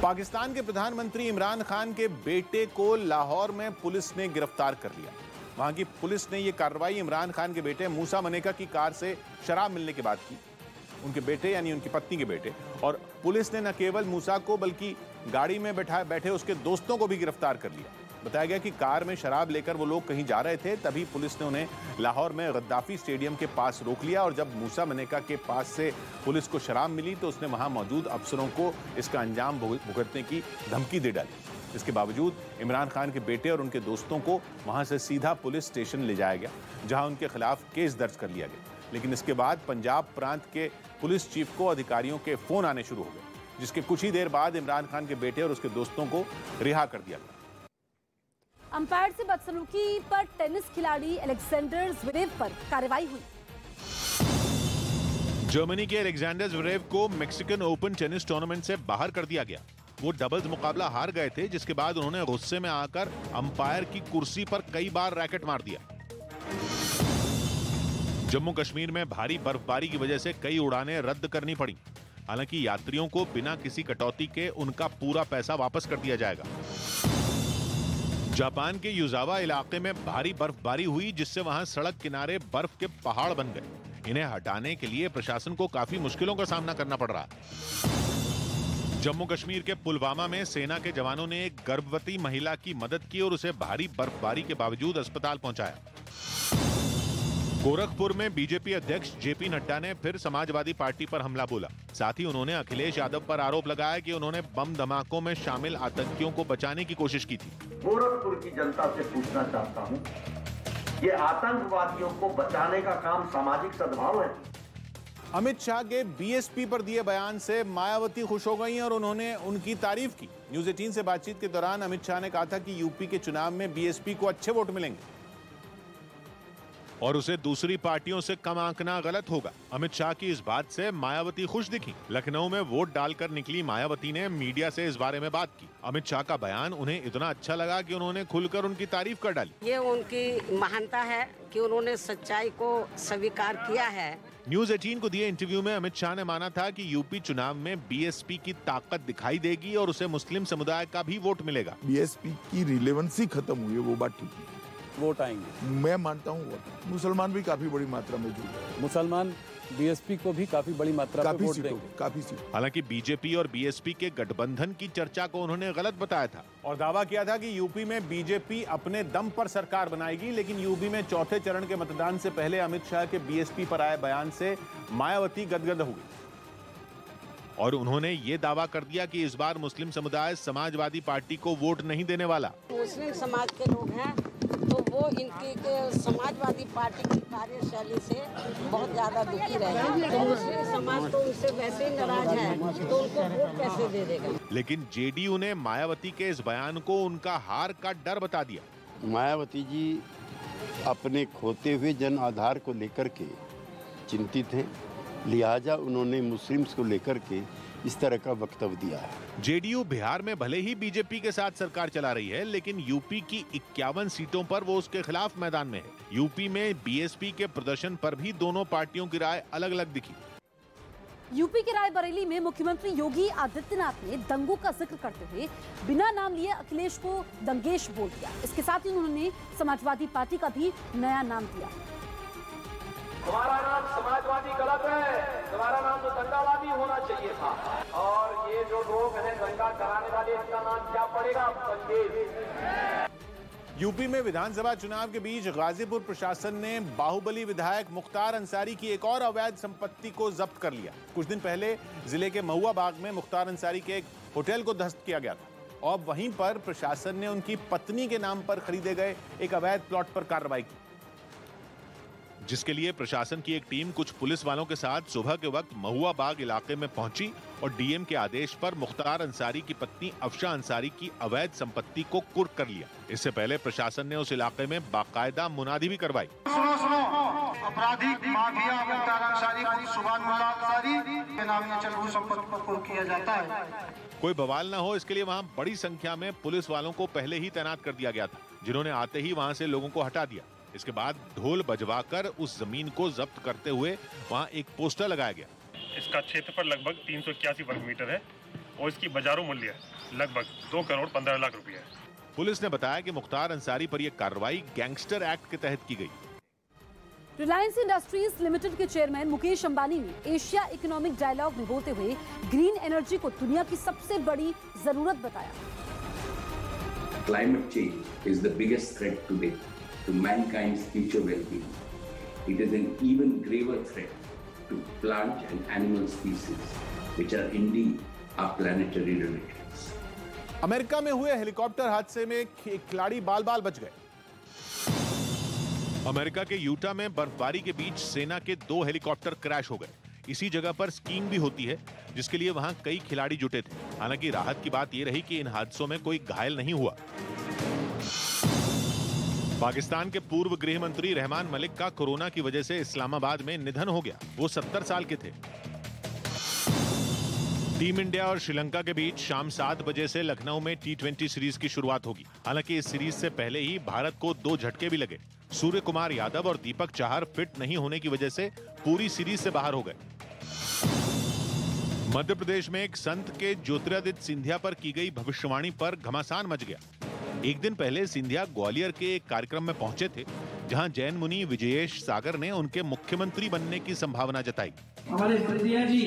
पाकिस्तान के प्रधानमंत्री इमरान खान के बेटे को लाहौर में पुलिस ने गिरफ्तार कर लिया। वहां की पुलिस ने यह कार्रवाई इमरान खान के बेटे मूसा मनेका की कार से शराब मिलने के बाद की। उनके बेटे यानी उनकी पत्नी के बेटे, और पुलिस ने न केवल मूसा को बल्कि गाड़ी में बैठे उसके दोस्तों को भी गिरफ्तार कर लिया। बताया गया कि कार में शराब लेकर वो लोग कहीं जा रहे थे, तभी पुलिस ने उन्हें लाहौर में गद्दाफी स्टेडियम के पास रोक लिया। और जब मूसा मनेका के पास से पुलिस को शराब मिली तो उसने वहां मौजूद अफसरों को इसका अंजाम भुगतने की धमकी दे डाली। इसके बावजूद इमरान खान के बेटे और उनके दोस्तों को वहां से सीधा पुलिस स्टेशन ले जाया गया, जहां उनके खिलाफ केस दर्ज कर लिया गया। लेकिन इसके बाद पंजाब प्रांत के पुलिस चीफ को अधिकारियों के फोन आने शुरू हो गए, जिसके कुछ ही देर बाद इमरान खान के बेटे और उसके दोस्तों को रिहा कर दिया गया। अंपायर से बदसलूकी पर टेनिस खिलाड़ी अलेक्जेंडर ज़्वेरेव पर कार्रवाई हुई। जर्मनी के अलेक्जेंडर ज़्वेरेव को मैक्सिकन ओपन टेनिस टूर्नामेंट से बाहर कर दिया गया। वो डबल्स मुकाबला हार गए थे, जिसके बाद उन्होंने गुस्से में आकर अंपायर की कुर्सी पर कई बार रैकेट मार दिया। जम्मू कश्मीर में भारी बर्फबारी की वजह से कई उड़ानें रद्द करनी पड़ी। हालांकि यात्रियों को बिना किसी कटौती के उनका पूरा पैसा वापस कर दिया जाएगा। जापान के युजावा इलाके में भारी बर्फबारी हुई, जिससे वहां सड़क किनारे बर्फ के पहाड़ बन गए। इन्हें हटाने के लिए प्रशासन को काफी मुश्किलों का सामना करना पड़ रहा है। जम्मू कश्मीर के पुलवामा में सेना के जवानों ने एक गर्भवती महिला की मदद की और उसे भारी बर्फबारी के बावजूद अस्पताल पहुंचाया। गोरखपुर में बीजेपी अध्यक्ष जेपी नड्डा ने फिर समाजवादी पार्टी पर हमला बोला। साथ ही उन्होंने अखिलेश यादव पर आरोप लगाया कि उन्होंने बम धमाकों में शामिल आतंकियों को बचाने की कोशिश की थी। गोरखपुर की जनता से पूछना चाहता हूं, ये आतंकवादियों को बचाने का काम सामाजिक सद्भाव है? अमित शाह के बीएसपी पर दिए बयान से मायावती खुश हो गई और उन्होंने उनकी तारीफ की। न्यूज़ 18 से बातचीत के दौरान अमित शाह ने कहा था कि यूपी के चुनाव में बीएसपी को अच्छे वोट मिलेंगे और उसे दूसरी पार्टियों से कम आंकना गलत होगा। अमित शाह की इस बात से मायावती खुश दिखी। लखनऊ में वोट डालकर निकली मायावती ने मीडिया से इस बारे में बात की। अमित शाह का बयान उन्हें इतना अच्छा लगा कि उन्होंने खुलकर उनकी तारीफ कर डाली। ये उनकी महानता है कि उन्होंने सच्चाई को स्वीकार किया है। न्यूज़ 18 को दिए इंटरव्यू में अमित शाह ने माना था कि यूपी चुनाव में बीएसपी की ताकत दिखाई देगी और उसे मुस्लिम समुदाय का भी वोट मिलेगा। बीएसपी की रिलेवेंसी खत्म हुई है, वो बात ठीक है। वोट आएंगे, मैं मानता हूँ वोट। मुसलमान भी काफी बड़ी मात्रा में जुड़े। मुसलमान बीएसपी को भी काफी बड़ी मात्रा में वोट देंगे। काफी सीट। हालांकि बीजेपी और बीएसपी के गठबंधन की चर्चा को उन्होंने गलत बताया था और दावा किया था कि यूपी में बीजेपी अपने दम पर सरकार बनाएगी। लेकिन यूपी में चौथे चरण के मतदान से पहले अमित शाह के बीएसपी पर आए बयान से मायावती गदगद हो गई और उन्होंने ये दावा कर दिया कि इस बार मुस्लिम समुदाय समाजवादी पार्टी को वोट नहीं देने वाला। मुस्लिम समाज के लोग हैं तो वो इनकी समाजवादी पार्टी की कार्यशैली से बहुत ज्यादा दुखी रहे हैं। तो मुस्लिम समाज तो उनसे वैसे ही नाराज है, तो उनको वोट कैसे दे देगा। लेकिन जेडीयू ने मायावती के इस बयान को उनका हार का डर बता दिया। मायावती जी अपने खोते हुए जन आधार को लेकर के चिंतित हैं, लिहाजा उन्होंने मुस्लिम्स को लेकर के इस तरह का वक्तव्य दिया है। जेडीयू बिहार में भले ही बीजेपी के साथ सरकार चला रही है, लेकिन यूपी की 51 सीटों पर वो उसके खिलाफ मैदान में है। यूपी में बीएसपी के प्रदर्शन पर भी दोनों पार्टियों की राय अलग अलग दिखी। यूपी के रायबरेली में मुख्यमंत्री योगी आदित्यनाथ ने दंगों का जिक्र करते हुए बिना नाम लिए अखिलेश को दंगेश बोल दिया। इसके साथ ही उन्होंने समाजवादी पार्टी का भी नया नाम दिया। हमारा नाम समाजवादी गलत है, हमारा नाम तो दंगावादी होना चाहिए था। और ये जो लोग हैं दंगा कराने वाले, इसका नाम क्या पड़ेगा? दंगेश। यूपी में विधानसभा चुनाव के बीच गाजीपुर प्रशासन ने बाहुबली विधायक मुख्तार अंसारी की एक और अवैध संपत्ति को जब्त कर लिया। कुछ दिन पहले जिले के महुआ बाग में मुख्तार अंसारी के एक होटल को ध्वस्त किया गया था और वहीं पर प्रशासन ने उनकी पत्नी के नाम पर खरीदे गए एक अवैध प्लॉट पर कार्रवाई की, जिसके लिए प्रशासन की एक टीम कुछ पुलिस वालों के साथ सुबह के वक्त महुआ बाग इलाके में पहुंची और डीएम के आदेश पर मुख्तार अंसारी की पत्नी अफशा अंसारी की अवैध संपत्ति को कुर्क कर लिया। इससे पहले प्रशासन ने उस इलाके में बाकायदा मुनादी भी करवाई। आपराधिक माफिया मुख्तार अंसारी को सुभान मुल्ला अंसारी के नाम से चल संपत्ति को कुर्क किया जाता है। कोई बवाल न हो इसके लिए वहां बड़ी संख्या में पुलिस वालों को पहले ही तैनात कर दिया गया था, जिन्होंने आते ही वहां से लोगों को हटा दिया। इसके बाद ढोल बजवाकर उस जमीन को जब्त करते हुए वहां एक पोस्टर लगाया गया। इसका क्षेत्रफल लगभग 381 वर्ग मीटर है और इसकी बाजारू मूल्य लगभग 2 करोड़ 15 लाख रुपए है। पुलिस ने बताया कि मुख्तार अंसारी पर यह कार्रवाई गैंगस्टर एक्ट के तहत की गई। रिलायंस इंडस्ट्रीज लिमिटेड के चेयरमैन मुकेश अंबानी ने एशिया इकोनॉमिक डायलॉग में बोलते हुए ग्रीन एनर्जी को दुनिया की सबसे बड़ी जरूरत बताया। Climate change is the biggest threat today to mankind's future well-being. It is an even graver threat to plant and animal species, which are indeed our planetary relations. America में हुए helicopter हादसे में एक खिलाड़ी बाल बाल बच गए। अमेरिका के यूटा में बर्फबारी के बीच सेना के 2 हेलीकॉप्टर क्रैश हो गए। इसी जगह पर स्कीइंग भी होती है, जिसके लिए वहां कई खिलाड़ी जुटे थे। हालांकि राहत की बात यह रही कि इन हादसों में कोई घायल नहीं हुआ। पाकिस्तान के पूर्व गृह मंत्री रहमान मलिक का कोरोना की वजह से इस्लामाबाद में निधन हो गया। वो 70 साल के थे। टीम इंडिया और श्रीलंका के बीच शाम 7 बजे से लखनऊ में T20 सीरीज की शुरुआत होगी। हालांकि इस सीरीज से पहले ही भारत को 2 झटके भी लगे। सूर्य कुमार यादव और दीपक चाहर फिट नहीं होने की वजह से पूरी सीरीज से बाहर हो गए। मध्य प्रदेश में एक संत के ज्योतिरादित्य सिंधिया पर की गई भविष्यवाणी पर घमासान मच गया। एक दिन पहले सिंधिया ग्वालियर के एक कार्यक्रम में पहुंचे थे, जहां जैन मुनि विजयेश सागर ने उनके मुख्यमंत्री बनने की संभावना जताई। हमारे सिंधिया जी,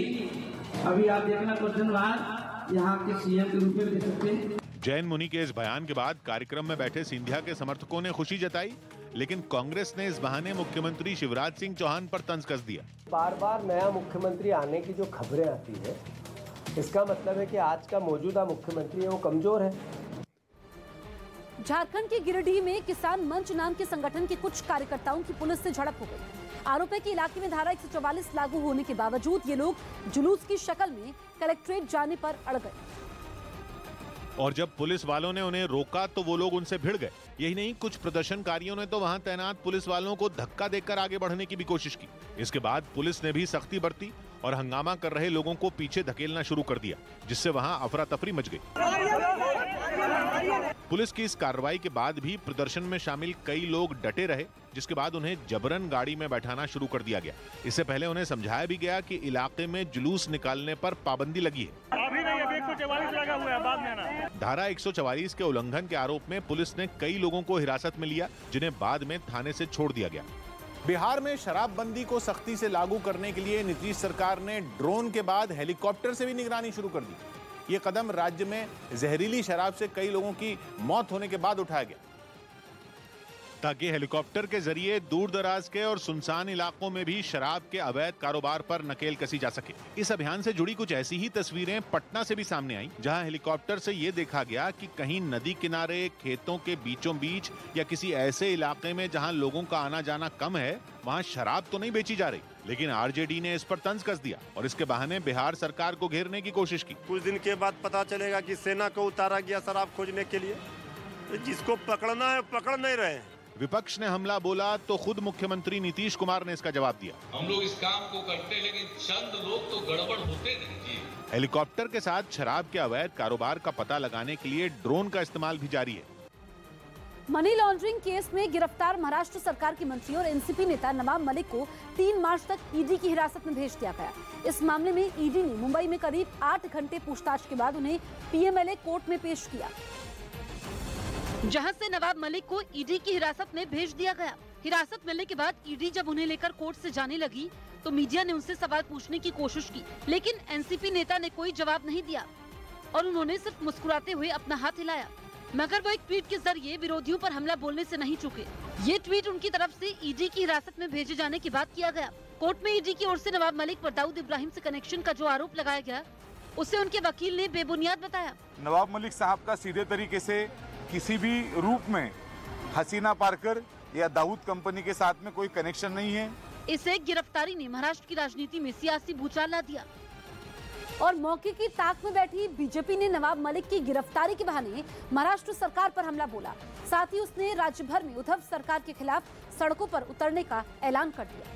अभी आप देखना कुछ दिन बाद यहाँ के सीएम के रूप में दे सकते हैं। जैन मुनि के इस बयान के बाद कार्यक्रम में बैठे सिंधिया के समर्थकों ने खुशी जताई, लेकिन कांग्रेस ने इस बहाने मुख्यमंत्री शिवराज सिंह चौहान पर तंज कस दिया। बार बार नया मुख्यमंत्री आने की जो खबरें आती है, इसका मतलब है कि आज का मौजूदा मुख्यमंत्री है वो कमजोर है। झारखंड के गिरिडीह में किसान मंच नाम के संगठन के कुछ कार्यकर्ताओं की पुलिस से झड़प हो गई। आरोप है कि इलाके में धारा 144 लागू होने के बावजूद ये लोग जुलूस की शक्ल में कलेक्ट्रेट जाने पर अड़ गए और जब पुलिस वालों ने उन्हें रोका तो वो लोग उनसे भिड़ गए। यही नहीं, कुछ प्रदर्शनकारियों ने तो वहां तैनात पुलिस वालों को धक्का देकर आगे बढ़ने की भी कोशिश की। इसके बाद पुलिस ने भी सख्ती बरती और हंगामा कर रहे लोगों को पीछे धकेलना शुरू कर दिया, जिससे वहां अफरा तफरी मच गई। पुलिस की इस कार्रवाई के बाद भी प्रदर्शन में शामिल कई लोग डटे रहे, जिसके बाद उन्हें जबरन गाड़ी में बैठाना शुरू कर दिया गया। इससे पहले उन्हें समझाया भी गया कि इलाके में जुलूस निकालने पर पाबंदी लगी है। अभी नहीं, अभी 144 लगा हुआ है, बाद में आना। धारा 144 के उल्लंघन के आरोप में पुलिस ने कई लोगों को हिरासत में लिया, जिन्हें बाद में थाने से छोड़ दिया गया। बिहार में शराबबंदी को सख्ती से लागू करने के लिए नीतीश सरकार ने ड्रोन के बाद हेलीकॉप्टर से भी निगरानी शुरू कर दी। ये कदम राज्य में जहरीली शराब से कई लोगों की मौत होने के बाद उठाया गया, ताकि हेलीकॉप्टर के जरिए दूर दराज के और सुनसान इलाकों में भी शराब के अवैध कारोबार पर नकेल कसी जा सके। इस अभियान से जुड़ी कुछ ऐसी ही तस्वीरें पटना से भी सामने आई, जहां हेलीकॉप्टर से ये देखा गया कि कहीं नदी किनारे, खेतों के बीचों बीच या किसी ऐसे इलाके में जहां लोगों का आना जाना कम है, वहां शराब तो नहीं बेची जा रही। लेकिन आरजेडी ने इस पर तंज कस दिया और इसके बहाने बिहार सरकार को घेरने की कोशिश की। कुछ दिन के बाद पता चलेगा कि सेना को उतारा गया शराब खोजने के लिए, जिसको पकड़ना है पकड़ नहीं रहे हैं। विपक्ष ने हमला बोला तो खुद मुख्यमंत्री नीतीश कुमार ने इसका जवाब दिया। हम लोग इस काम को करते हैं, लेकिन चंद लोग तो गड़बड़ होते नहीं जी। हेलीकॉप्टर के साथ शराब के अवैध कारोबार का पता लगाने के लिए ड्रोन का इस्तेमाल भी जारी है। मनी लॉन्ड्रिंग केस में गिरफ्तार महाराष्ट्र सरकार के मंत्री और एनसीपी नेता नवाब मलिक को 3 मार्च तक ईडी की हिरासत में भेज दिया गया। इस मामले में ईडी ने मुंबई में करीब 8 घंटे पूछताछ के बाद उन्हें पीएमएलए कोर्ट में पेश किया, जहां से नवाब मलिक को ईडी की हिरासत में भेज दिया गया। हिरासत मिलने के बाद ईडी जब उन्हें लेकर कोर्ट से जाने लगी तो मीडिया ने उनसे सवाल पूछने की कोशिश की, लेकिन एनसीपी नेता ने कोई जवाब नहीं दिया और उन्होंने सिर्फ मुस्कुराते हुए अपना हाथ हिलाया। मगर वो एक ट्वीट के जरिए विरोधियों पर हमला बोलने से नहीं चूके। ये ट्वीट उनकी तरफ से ईडी की हिरासत में भेजे जाने के बाद किया गया। कोर्ट में ईडी की ओर से नवाब मलिक पर दाऊद इब्राहिम से कनेक्शन का जो आरोप लगाया गया, उसे उनके वकील ने बेबुनियाद बताया। नवाब मलिक साहब का सीधे तरीके से किसी भी रूप में हसीना पारकर या दाऊद कंपनी के साथ में कोई कनेक्शन नहीं है। इस एक गिरफ्तारी ने महाराष्ट्र की राजनीति में सियासी भूचाल ला दिया और मौके की ताक में बैठी बीजेपी ने नवाब मलिक की गिरफ्तारी के बहाने महाराष्ट्र सरकार पर हमला बोला। साथ ही उसने राज्य भर में उद्धव सरकार के खिलाफ सड़कों पर उतरने का ऐलान कर दिया,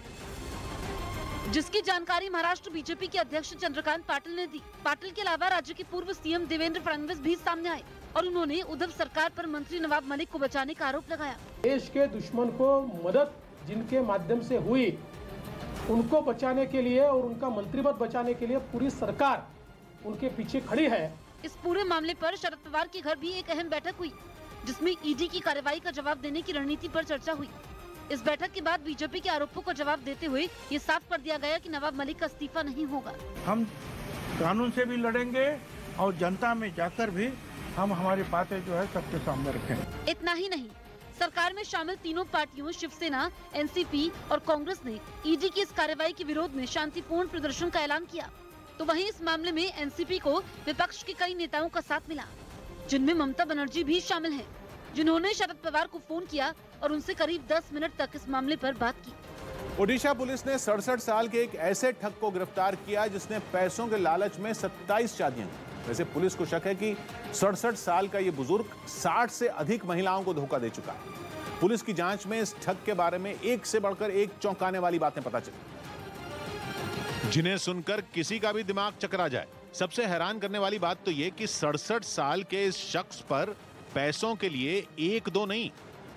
जिसकी जानकारी महाराष्ट्र बीजेपी के अध्यक्ष चंद्रकांत पाटिल ने दी। पाटिल के अलावा राज्य के पूर्व सीएम देवेंद्र फडणवीस भी सामने आए और उन्होंने उद्धव सरकार पर मंत्री नवाब मलिक को बचाने का आरोप लगाया। देश के दुश्मन को मदद जिनके माध्यम से हुई, उनको बचाने के लिए और उनका मंत्री पद बचाने के लिए पूरी सरकार उनके पीछे खड़ी है। इस पूरे मामले पर शरद पवार के घर भी एक अहम बैठक हुई, जिसमें ईडी की कार्रवाई का जवाब देने की रणनीति पर चर्चा हुई। इस बैठक के बाद बीजेपी के आरोपों का जवाब देते हुए ये साफ कर दिया गया कि नवाब मलिक का इस्तीफा नहीं होगा। हम कानून से भी लड़ेंगे और जनता में जाकर भी हम हमारी बातें जो है सबके सामने रखेंगे। इतना ही नहीं, सरकार में शामिल तीनों पार्टियों शिवसेना, एनसीपी और कांग्रेस ने ईडी की इस कार्रवाई के विरोध में शांतिपूर्ण प्रदर्शन का ऐलान किया। तो वहीं इस मामले में एनसीपी को विपक्ष के कई नेताओं का साथ मिला, जिनमें ममता बनर्जी भी शामिल हैं, जिन्होंने शरद पवार को फोन किया और उनसे करीब 10 मिनट तक इस मामले पर बात की। ओडिशा पुलिस ने 67 साल के एक ऐसे ठग को गिरफ्तार किया जिसने पैसों के लालच में 27 शादियां की। वैसे पुलिस को शक है कि 67 साल का ये बुजुर्ग 60 से अधिक महिलाओं को धोखा दे चुका है। पुलिस की जांच में इस ठग के बारे में एक से बढ़कर एक चौंकाने वाली बातें पता चली, जिन्हें सुनकर किसी का भी दिमाग चकरा जाए। सबसे हैरान करने वाली बात तो ये कि 67 साल के इस शख्स पर पैसों के लिए 1-2 नहीं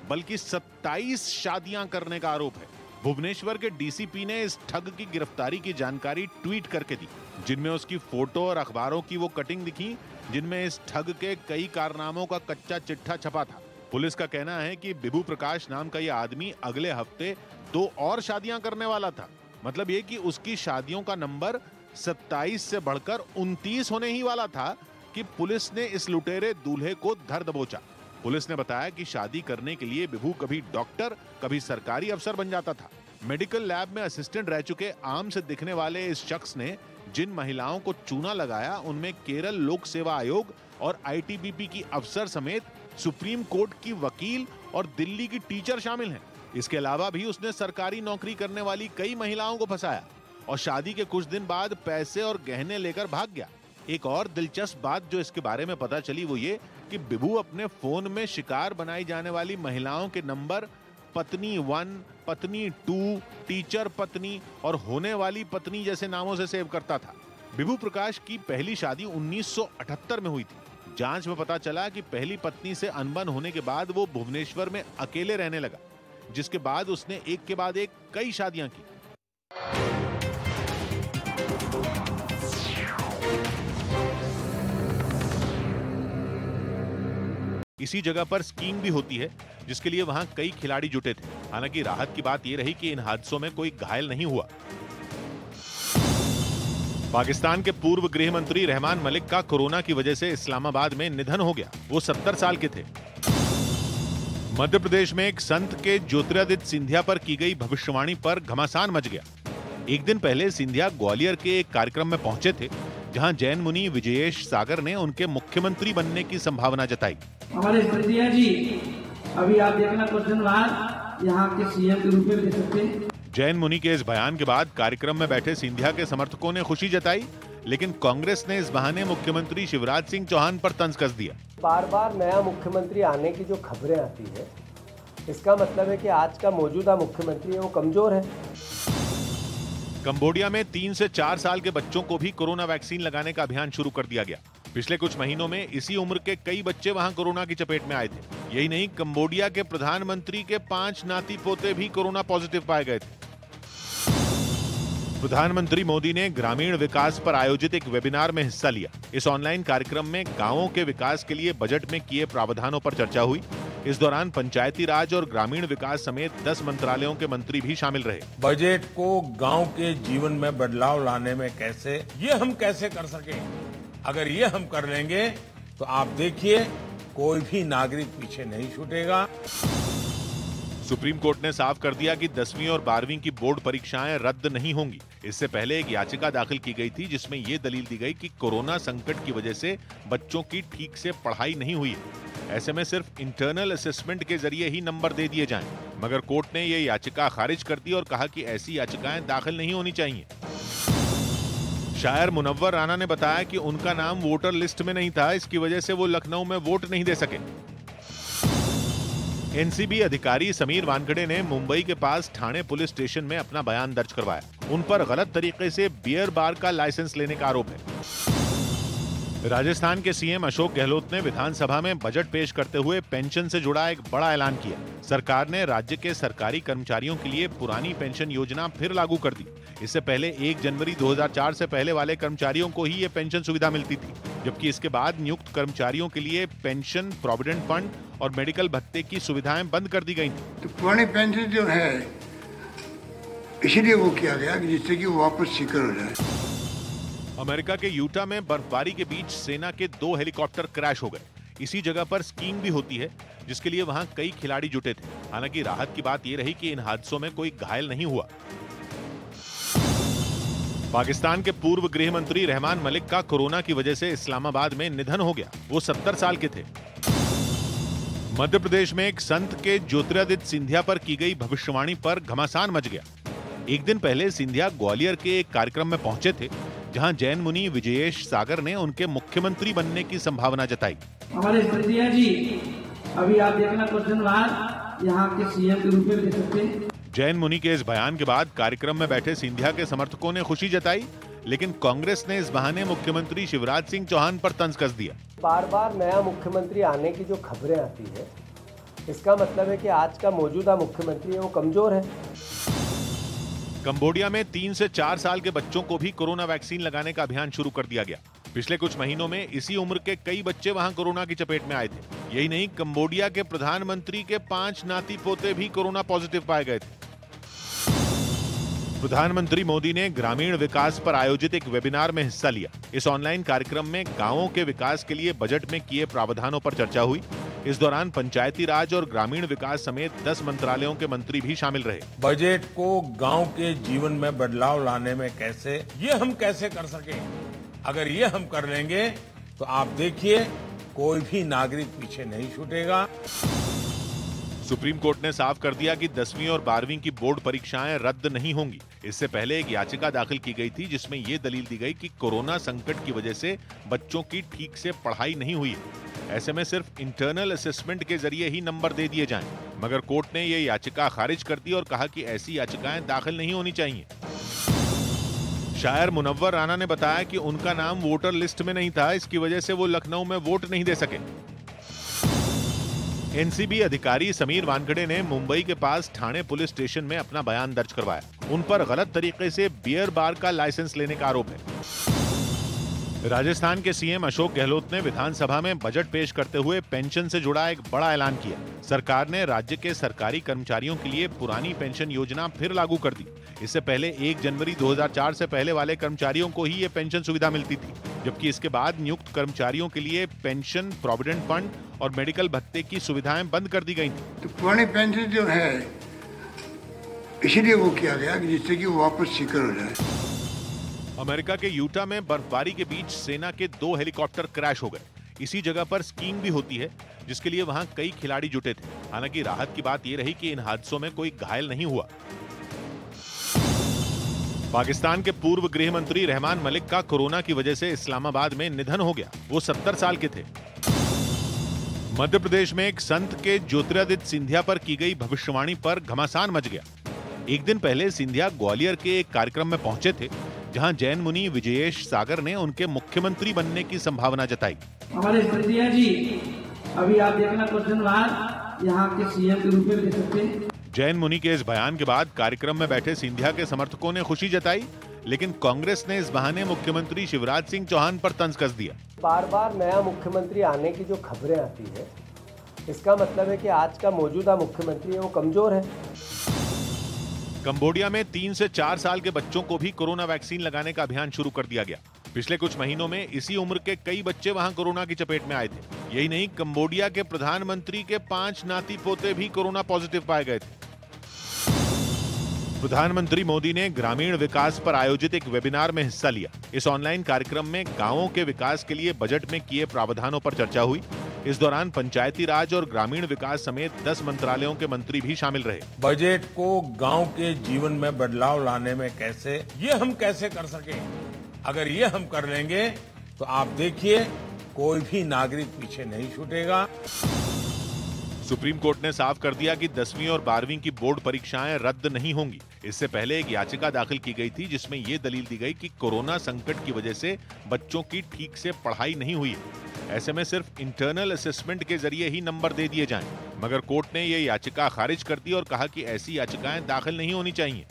बल्कि 27 शादियां करने का आरोप है। भुवनेश्वर के डीसीपी ने इस ठग की गिरफ्तारी की जानकारी ट्वीट करके दी, जिनमें उसकी फोटो और अखबारों की वो कटिंग दिखी जिनमें इस ठग के कई कारनामों का कच्चा चिट्ठा छपा था। पुलिस का कहना है कि बिभू प्रकाश नाम का यह आदमी अगले हफ्ते 2 और शादियां करने वाला था। मतलब ये कि उसकी शादियों का नंबर 27 से बढ़कर 29 होने ही वाला था कि पुलिस ने इस लुटेरे दूल्हे को धर दबोचा। पुलिस ने बताया कि शादी करने के लिए बिभू कभी डॉक्टर, कभी सरकारी अफसर बन जाता था। मेडिकल लैब में असिस्टेंट रह चुके आम से दिखने वाले इस शख्स ने जिन महिलाओं को चूना लगाया उनमें केरल लोक सेवा आयोग और आईटीबीपी की अफसर समेत सुप्रीम कोर्ट की वकील और दिल्ली की टीचर शामिल हैं। इसके अलावा भी उसने सरकारी नौकरी करने वाली कई महिलाओं को फंसाया और शादी के कुछ दिन बाद पैसे और गहने लेकर भाग गया। एक और दिलचस्प बात जो इसके बारे में पता चली वो ये कि बिभू अपने फोन में शिकार बनाई जाने वाली महिलाओं के नंबर पत्नी 1, पत्नी 2, टीचर पत्नी और होने वाली पत्नी जैसे नामों से सेव करता था। बिभू प्रकाश की पहली शादी 1978 में हुई थी। जांच में पता चला कि पहली पत्नी से अनबन होने के बाद वो भुवनेश्वर में अकेले रहने लगा, जिसके बाद उसने एक के बाद एक कई शादियां की। इसी जगह पर स्कीइंग भी होती है, जिसके लिए वहां कई खिलाड़ी जुटे थे। हालांकि राहत की बात यह रही कि इन हादसों में कोई घायल नहीं हुआ। पाकिस्तान के पूर्व गृह मंत्री रहमान मलिक का कोरोना की वजह से इस्लामाबाद में निधन हो गया। वो 70 साल के थे। मध्य प्रदेश में एक संत के ज्योतिरादित्य सिंधिया पर की गई भविष्यवाणी पर घमासान मच गया। एक दिन पहले सिंधिया ग्वालियर के एक कार्यक्रम में पहुंचे थे, जहां जैन मुनि विजयेश सागर ने उनके मुख्यमंत्री बनने की संभावना जताई। हमारे सिंधिया जी अभी आप देखना कुछ दिन बाद यहाँ के सीएम के रूप में दे सकते हैं। जैन मुनि के इस बयान के बाद कार्यक्रम में बैठे सिंधिया के समर्थकों ने खुशी जताई, लेकिन कांग्रेस ने इस बहाने मुख्यमंत्री शिवराज सिंह चौहान पर तंज कस दिया। बार बार नया मुख्यमंत्री आने की जो खबरें आती है, इसका मतलब है कि आज का मौजूदा मुख्यमंत्री है वो कमजोर है। कंबोडिया में 3 से 4 साल के बच्चों को भी कोरोना वैक्सीन लगाने का अभियान शुरू कर दिया गया। पिछले कुछ महीनों में इसी उम्र के कई बच्चे वहां कोरोना की चपेट में आए थे। यही नहीं, कंबोडिया के प्रधानमंत्री के 5 नाती पोते भी कोरोना पॉजिटिव पाए गए थे। प्रधानमंत्री मोदी ने ग्रामीण विकास पर आयोजित एक वेबिनार में हिस्सा लिया। इस ऑनलाइन कार्यक्रम में गांवों के विकास के लिए बजट में किए प्रावधानों पर चर्चा हुई। इस दौरान पंचायती राज और ग्रामीण विकास समेत 10 मंत्रालयों के मंत्री भी शामिल रहे। बजट को गांव के जीवन में बदलाव लाने में हम कैसे कर सके, अगर ये हम कर लेंगे तो आप देखिए कोई भी नागरिक पीछे नहीं छूटेगा। सुप्रीम कोर्ट ने साफ कर दिया कि 10वीं और 12वीं की बोर्ड परीक्षाएं रद्द नहीं होंगी। इससे पहले एक याचिका दाखिल की गई थी, जिसमें यह दलील दी गई कि कोरोना संकट की वजह से बच्चों की ठीक से पढ़ाई नहीं हुई है। ऐसे में सिर्फ इंटरनल असेसमेंट के जरिए ही नंबर दे दिए जाएं। मगर कोर्ट ने यह याचिका खारिज कर दी और कहा कि ऐसी याचिकाएं दाखिल नहीं होनी चाहिए। शायर मुनव्वर राना ने बताया कि उनका नाम वोटर लिस्ट में नहीं था, इसकी वजह से वो लखनऊ में वोट नहीं दे सके। एनसीबी अधिकारी समीर वानखेड़े ने मुंबई के पास ठाणे पुलिस स्टेशन में अपना बयान दर्ज करवाया। उन पर गलत तरीके से बियर बार का लाइसेंस लेने का आरोप है। राजस्थान के सीएम अशोक गहलोत ने विधानसभा में बजट पेश करते हुए पेंशन से जुड़ा एक बड़ा ऐलान किया। सरकार ने राज्य के सरकारी कर्मचारियों के लिए पुरानी पेंशन योजना फिर लागू कर दी। इससे पहले 1 जनवरी 2004 से पहले वाले कर्मचारियों को ही ये पेंशन सुविधा मिलती थी, जबकि इसके बाद नियुक्त कर्मचारियों के लिए पेंशन, प्रोविडेंट फंड और मेडिकल भत्ते की सुविधाएं बंद कर दी गई थी। तो पुरानी पेंशन जो है इसलिए वो किया गया कि जिससे कि वो वापस सीकर हो जाए। अमेरिका के यूटा में बर्फबारी के बीच सेना के 2 हेलीकॉप्टर क्रैश हो गए। इसी जगह पर स्कीइंग भी होती है, जिसके लिए वहां कई खिलाड़ी जुटे थे। हालांकि राहत की बात यह रही कि इन हादसों में कोई घायल नहीं हुआ। पाकिस्तान के पूर्व गृह मंत्री रहमान मलिक का कोरोना की वजह से इस्लामाबाद में निधन हो गया। वो 70 साल के थे। मध्य प्रदेश में एक संत के ज्योतिरादित्य सिंधिया पर की गई भविष्यवाणी पर घमासान मच गया। एक दिन पहले सिंधिया ग्वालियर के एक कार्यक्रम में पहुंचे थे, जहां जैन मुनि विजयेश सागर ने उनके मुख्यमंत्री बनने की संभावना जताई। हमारे सिंधिया जी अभी आप देखना कुछ दिन बाद यहाँ के सीएम के रूप में दे सकते हैं। जैन मुनि के इस बयान के बाद कार्यक्रम में बैठे सिंधिया के समर्थकों ने खुशी जताई, लेकिन कांग्रेस ने इस बहाने मुख्यमंत्री शिवराज सिंह चौहान पर तंज कस दिया। बार बार नया मुख्यमंत्री आने की जो खबरें आती है, इसका मतलब है कि आज का मौजूदा मुख्यमंत्री है वो कमजोर है। कंबोडिया में 3 से 4 साल के बच्चों को भी कोरोना वैक्सीन लगाने का अभियान शुरू कर दिया गया। पिछले कुछ महीनों में इसी उम्र के कई बच्चे वहां कोरोना की चपेट में आए थे। यही नहीं, कंबोडिया के प्रधानमंत्री के 5 नाती पोते भी कोरोना पॉजिटिव पाए गए थे। प्रधानमंत्री मोदी ने ग्रामीण विकास पर आयोजित एक वेबिनार में हिस्सा लिया। इस ऑनलाइन कार्यक्रम में गांवों के विकास के लिए बजट में किए प्रावधानों पर चर्चा हुई। इस दौरान पंचायती राज और ग्रामीण विकास समेत 10 मंत्रालयों के मंत्री भी शामिल रहे। बजट को गांव के जीवन में बदलाव लाने में हम कैसे कर सके, अगर ये हम कर लेंगे तो आप देखिए कोई भी नागरिक पीछे नहीं छूटेगा। सुप्रीम कोर्ट ने साफ कर दिया कि 10वीं और 12वीं की बोर्ड परीक्षाएं रद्द नहीं होंगी। इससे पहले एक याचिका दाखिल की गई थी जिसमें यह दलील दी गई कि कोरोना संकट की वजह से बच्चों की ठीक से पढ़ाई नहीं हुई है। ऐसे में सिर्फ इंटरनल असेसमेंट के जरिए ही नंबर दे दिए जाएं। मगर कोर्ट ने यह याचिका खारिज कर दी और कहा कि ऐसी याचिकाएं दाखिल नहीं होनी चाहिए। शायर मुनव्वर राना ने बताया कि उनका नाम वोटर लिस्ट में नहीं था, इसकी वजह से वो लखनऊ में वोट नहीं दे सके। एनसीबी अधिकारी समीर वानखेड़े ने मुंबई के पास ठाणे पुलिस स्टेशन में अपना बयान दर्ज करवाया। उन पर गलत तरीके से बियर बार का लाइसेंस लेने का आरोप है। राजस्थान के सीएम अशोक गहलोत ने विधानसभा में बजट पेश करते हुए पेंशन से जुड़ा एक बड़ा ऐलान किया। सरकार ने राज्य के सरकारी कर्मचारियों के लिए पुरानी पेंशन योजना फिर लागू कर दी। इससे पहले 1 जनवरी 2004 से पहले वाले कर्मचारियों को ही ये पेंशन सुविधा मिलती थी, जबकि इसके बाद नियुक्त कर्मचारियों के लिए पेंशन, प्रोविडेंट फंड और मेडिकल भत्ते की सुविधाएं बंद कर दी गई थी। तो पुरानी पेंशन जो है इसलिए वो किया गया कि जिससे कि वो वापस सीकर हो जाए। अमेरिका के यूटा में बर्फबारी के बीच सेना के 2 हेलीकॉप्टर क्रैश हो गए। इसी जगह पर स्कीइंग भी होती है, जिसके लिए वहां कई खिलाड़ी जुटे थे। हालांकि राहत की बात यह रही कि इन हादसों में कोई घायल नहीं हुआ। पाकिस्तान के पूर्व गृह मंत्री रहमान मलिक का कोरोना की वजह से इस्लामाबाद में निधन हो गया। वो 70 साल के थे। मध्य प्रदेश में एक संत के ज्योतिरादित्य सिंधिया पर की गई भविष्यवाणी पर घमासान मच गया। एक दिन पहले सिंधिया ग्वालियर के एक कार्यक्रम में पहुंचे थे, जहां जैन मुनि विजयेश सागर ने उनके मुख्यमंत्री बनने की संभावना जताई। हमारे सिंधिया जी अभी आप देखना कुछ दिन बाद यहाँ के सीएम के रूप में देख सकते हैं। जैन मुनि के इस बयान के बाद कार्यक्रम में बैठे सिंधिया के समर्थकों ने खुशी जताई, लेकिन कांग्रेस ने इस बहाने मुख्यमंत्री शिवराज सिंह चौहान पर तंज कस दिया। बार बार नया मुख्यमंत्री आने की जो खबरें आती है, इसका मतलब है कि आज का मौजूदा मुख्यमंत्री है वो कमजोर है। कंबोडिया में 3 से 4 साल के बच्चों को भी कोरोना वैक्सीन लगाने का अभियान शुरू कर दिया गया। पिछले कुछ महीनों में इसी उम्र के कई बच्चे वहां कोरोना की चपेट में आए थे। यही नहीं, कंबोडिया के प्रधानमंत्री के 5 नाती पोते भी कोरोना पॉजिटिव पाए गए थे। प्रधानमंत्री मोदी ने ग्रामीण विकास पर आयोजित एक वेबिनार में हिस्सा लिया। इस ऑनलाइन कार्यक्रम में गांवों के विकास के लिए बजट में किए प्रावधानों पर चर्चा हुई। इस दौरान पंचायती राज और ग्रामीण विकास समेत 10 मंत्रालयों के मंत्री भी शामिल रहे। बजट को गांव के जीवन में बदलाव लाने में हम कैसे कर सके, अगर ये हम कर लेंगे तो आप देखिए कोई भी नागरिक पीछे नहीं छूटेगा। सुप्रीम कोर्ट ने साफ कर दिया कि 10वीं और 12वीं की बोर्ड परीक्षाएं रद्द नहीं होंगी। इससे पहले एक याचिका दाखिल की गई थी जिसमें यह दलील दी गई कि कोरोना संकट की वजह से बच्चों की ठीक से पढ़ाई नहीं हुई है। ऐसे में सिर्फ इंटरनल असेसमेंट के जरिए ही नंबर दे दिए जाएं। मगर कोर्ट ने यह याचिका खारिज कर दी और कहा कि ऐसी याचिकाएं दाखिल नहीं होनी चाहिए।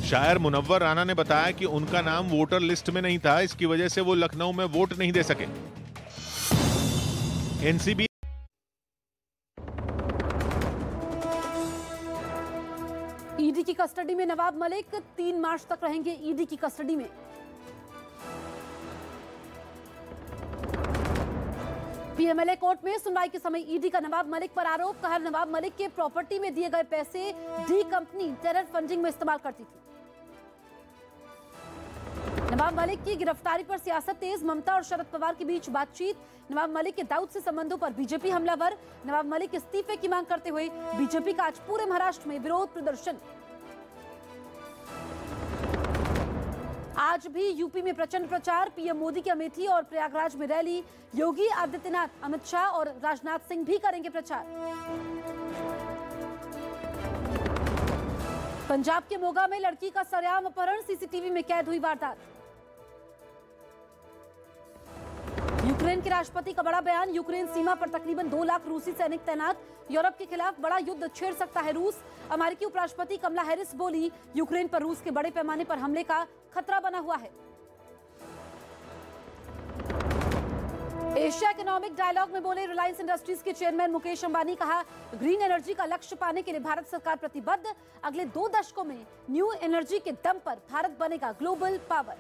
शायर मुनव्वर राना ने बताया कि उनका नाम वोटर लिस्ट में नहीं था, इसकी वजह से वो लखनऊ में वोट नहीं दे सके। एनसीबी ईडी की कस्टडी में नवाब मलिक 3 मार्च तक रहेंगे ईडी की कस्टडी में। पीएमएलए कोर्ट में सुनवाई के समय ईडी का नवाब मलिक पर आरोप। कहा, नवाब मलिक के प्रॉपर्टी में दिए गए पैसे डी कंपनी टेरर फंडिंग में इस्तेमाल करती थी। नवाब मलिक की गिरफ्तारी पर सियासत तेज। ममता और शरद पवार के बीच बातचीत। नवाब मलिक के दाऊद से संबंधों पर बीजेपी हमलावर। नवाब मलिक इस्तीफे की मांग करते हुए बीजेपी का आज पूरे महाराष्ट्र में विरोध प्रदर्शन। आज भी यूपी में प्रचंड प्रचार। पीएम मोदी की अमेठी और प्रयागराज में रैली। योगी आदित्यनाथ, अमित शाह और राजनाथ सिंह भी करेंगे प्रचार। पंजाब के मोगा में लड़की का सरेआम अपहरण, सीसीटीवी में कैद हुई वारदात। यूक्रेन के राष्ट्रपति का बड़ा बयान। यूक्रेन सीमा पर तकरीबन 2 लाख रूसी सैनिक तैनात। यूरोप के खिलाफ बड़ा युद्ध छेड़ सकता है रूस। अमेरिकी उपराष्ट्रपति कमला हैरिस बोली, यूक्रेन पर रूस के बड़े पैमाने पर हमले का खतरा बना हुआ है। एशिया इकोनॉमिक डायलॉग में बोले रिलायंस इंडस्ट्रीज के चेयरमैन मुकेश अंबानी। कहा ग्रीन एनर्जी का लक्ष्य पाने के लिए भारत सरकार प्रतिबद्ध। अगले 2 दशकों में न्यू एनर्जी के दम पर भारत बनेगा ग्लोबल पावर।